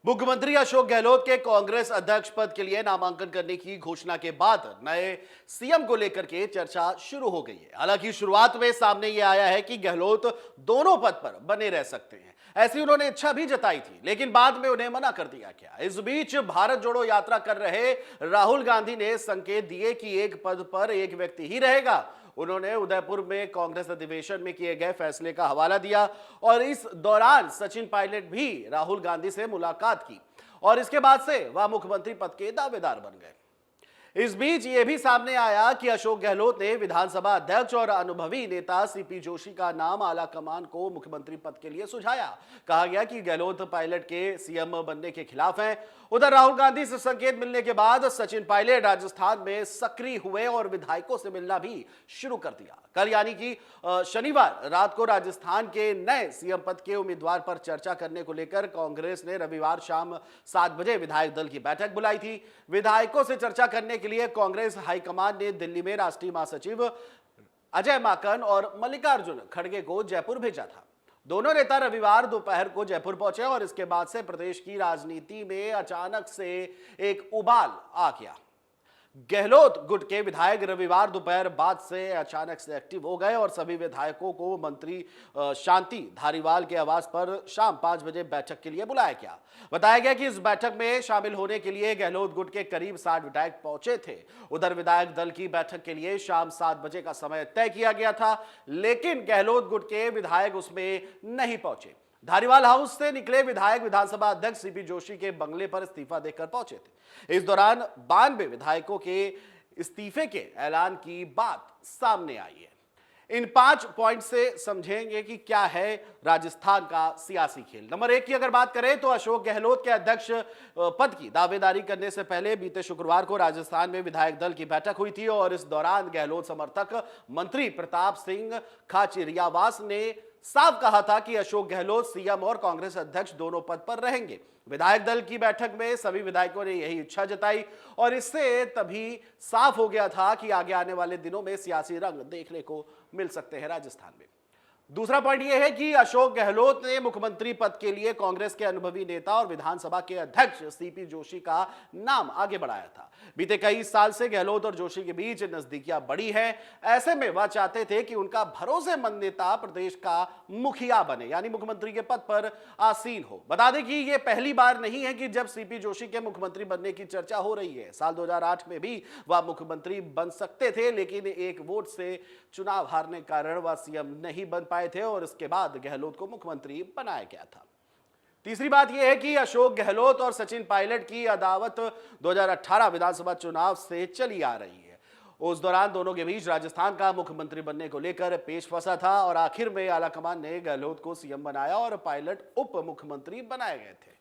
मुख्यमंत्री अशोक गहलोत के कांग्रेस अध्यक्ष पद के लिए नामांकन करने की घोषणा के बाद नए सीएम को लेकर के चर्चा शुरू हो गई है। हालांकि शुरुआत में सामने यह आया है कि गहलोत दोनों पद पर बने रह सकते हैं, ऐसी उन्होंने इच्छा भी जताई थी, लेकिन बाद में उन्हें मना कर दिया गया। इस बीच भारत जोड़ो यात्रा कर रहे राहुल गांधी ने संकेत दिए कि एक पद पर एक व्यक्ति ही रहेगा। उन्होंने उदयपुर में कांग्रेस अधिवेशन में किए गए फैसले का हवाला दिया और इस दौरान सचिन पायलट भी राहुल गांधी से मुलाकात की और इसके बाद से वह मुख्यमंत्री पद के दावेदार बन गए। इस बीच यह भी सामने आया कि अशोक गहलोत ने विधानसभा अध्यक्ष और अनुभवी नेता सीपी जोशी का नाम आला कमान को मुख्यमंत्री पद के लिए सुझाया। कहा गया कि गहलोत पायलट के सीएम बनने के खिलाफ हैं। उधर राहुल गांधी से संकेत मिलने के बाद सचिन पायलट राजस्थान में सक्रिय हुए और विधायकों से मिलना भी शुरू कर दिया। कल यानी कि शनिवार रात को राजस्थान के नए सीएम पद के उम्मीदवार पर चर्चा करने को लेकर कांग्रेस ने रविवार शाम 7 बजे विधायक दल की बैठक बुलाई थी। विधायकों से चर्चा करने के लिए कांग्रेस हाईकमान ने दिल्ली में राष्ट्रीय महासचिव अजय माकन और मल्लिकार्जुन खड़गे को जयपुर भेजा था। दोनों नेता रविवार दोपहर को जयपुर पहुंचे और इसके बाद से प्रदेश की राजनीति में अचानक से एक उबाल आ गया। गहलोत गुट के विधायक रविवार दोपहर बाद से अचानक से एक्टिव हो गए और सभी विधायकों को मंत्री शांति धारीवाल के आवास पर शाम 5 बजे बैठक के लिए बुलाया गया। बताया गया कि इस बैठक में शामिल होने के लिए गहलोत गुट के करीब 60 विधायक पहुंचे थे। उधर विधायक दल की बैठक के लिए शाम 7 बजे का समय तय किया गया था, लेकिन गहलोत गुट के विधायक उसमें नहीं पहुंचे। धारीवाल हाउस से निकले विधायक विधानसभा अध्यक्ष सीपी जोशी के बंगले पर इस्तीफा देकर पहुंचे थे। इस दौरान 92 विधायकों के इस्तीफे के ऐलान की बात सामने आई है। इन 5 पॉइंट से समझेंगे कि क्या है राजस्थान का सियासी खेल। नंबर 1 की अगर बात करें तो अशोक गहलोत के अध्यक्ष पद की दावेदारी करने से पहले बीते शुक्रवार को राजस्थान में विधायक दल की बैठक हुई थी और इस दौरान गहलोत समर्थक मंत्री प्रताप सिंह खाचरियावास ने साफ कहा था कि अशोक गहलोत सीएम और कांग्रेस अध्यक्ष दोनों पद पर रहेंगे। विधायक दल की बैठक में सभी विधायकों ने यही इच्छा जताई और इससे तभी साफ हो गया था कि आगे आने वाले दिनों में सियासी रंग देखने को मिल सकते हैं राजस्थान में। दूसरा पॉइंट यह है कि अशोक गहलोत ने मुख्यमंत्री पद के लिए कांग्रेस के अनुभवी नेता और विधानसभा के अध्यक्ष सीपी जोशी का नाम आगे बढ़ाया था। बीते कई साल से गहलोत और जोशी के बीच नजदीकियां बढ़ी हैं। ऐसे में वह चाहते थे कि उनका भरोसेमंद नेता प्रदेश का मुखिया बने, यानी मुख्यमंत्री के पद पर आसीन हो। बता दें कि यह पहली बार नहीं है कि जब सीपी जोशी के मुख्यमंत्री बनने की चर्चा हो रही है। साल 2008 में भी वह मुख्यमंत्री बन सकते थे, लेकिन एक वोट से चुनाव हारने के कारण वह सीएम नहीं बन पाए थे और इसके बाद गहलोत को मुख्यमंत्री बनाया गया था। तीसरी बात यह है कि अशोक गहलोत और सचिन पायलट की अदावत 2018 विधानसभा चुनाव से चली आ रही है। उस दौरान दोनों के बीच राजस्थान का मुख्यमंत्री बनने को लेकर पेच फंसा था और आखिर में आलाकमान ने गहलोत को सीएम बनाया और पायलट उप मुख्यमंत्री बनाए गए थे।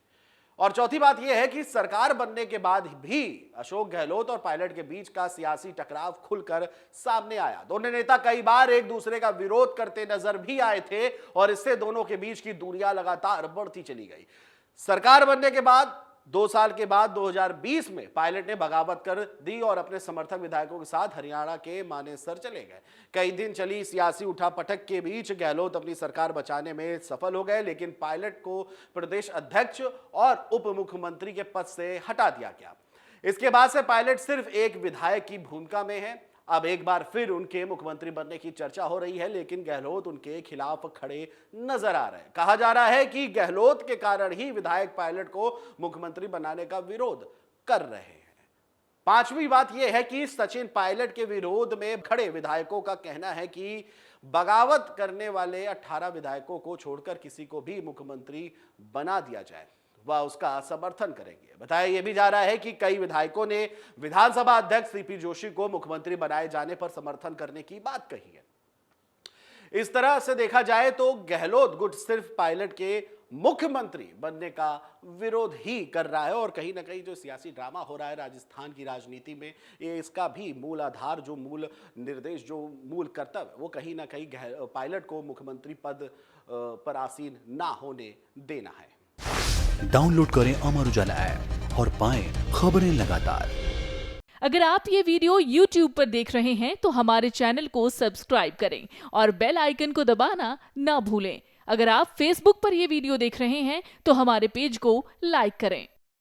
और चौथी बात यह है कि सरकार बनने के बाद भी अशोक गहलोत और पायलट के बीच का सियासी टकराव खुलकर सामने आया। दोनों नेता कई बार एक दूसरे का विरोध करते नजर भी आए थे और इससे दोनों के बीच की दूरियां लगातार बढ़ती चली गई। सरकार बनने के बाद 2 साल के बाद 2020 में पायलट ने बगावत कर दी और अपने समर्थक विधायकों के साथ हरियाणा के मानेसर चले गए। कई दिन चली सियासी उठापटक के बीच गहलोत अपनी सरकार बचाने में सफल हो गए, लेकिन पायलट को प्रदेश अध्यक्ष और उप मुख्यमंत्री के पद से हटा दिया गया। इसके बाद से पायलट सिर्फ एक विधायक की भूमिका में है। अब एक बार फिर उनके मुख्यमंत्री बनने की चर्चा हो रही है, लेकिन गहलोत उनके खिलाफ खड़े नजर आ रहे हैं। कहा जा रहा है कि गहलोत के कारण ही विधायक पायलट को मुख्यमंत्री बनाने का विरोध कर रहे हैं। 5वीं बात यह है कि सचिन पायलट के विरोध में खड़े विधायकों का कहना है कि बगावत करने वाले 18 विधायकों को छोड़कर किसी को भी मुख्यमंत्री बना दिया जाए, वह उसका समर्थन करेंगे। बताया यह भी जा रहा है कि कई विधायकों ने विधानसभा अध्यक्ष सीपी जोशी को मुख्यमंत्री बनाए जाने पर समर्थन करने की बात कही है। इस तरह से देखा जाए तो गहलोत गुट सिर्फ पायलट के मुख्यमंत्री बनने का विरोध ही कर रहा है और कहीं ना कहीं जो सियासी ड्रामा हो रहा है राजस्थान की राजनीति में, ये इसका भी मूल आधार, जो मूल निर्देश, जो मूल कर्तव्य, वो कहीं ना कहीं पायलट को मुख्यमंत्री पद पर आसीन ना होने देना है। डाउनलोड करें अमर उजाला ऐप और पाएं खबरें लगातार। अगर आप ये वीडियो YouTube पर देख रहे हैं तो हमारे चैनल को सब्सक्राइब करें और बेल आइकन को दबाना ना भूलें। अगर आप Facebook पर ये वीडियो देख रहे हैं तो हमारे पेज को लाइक करें।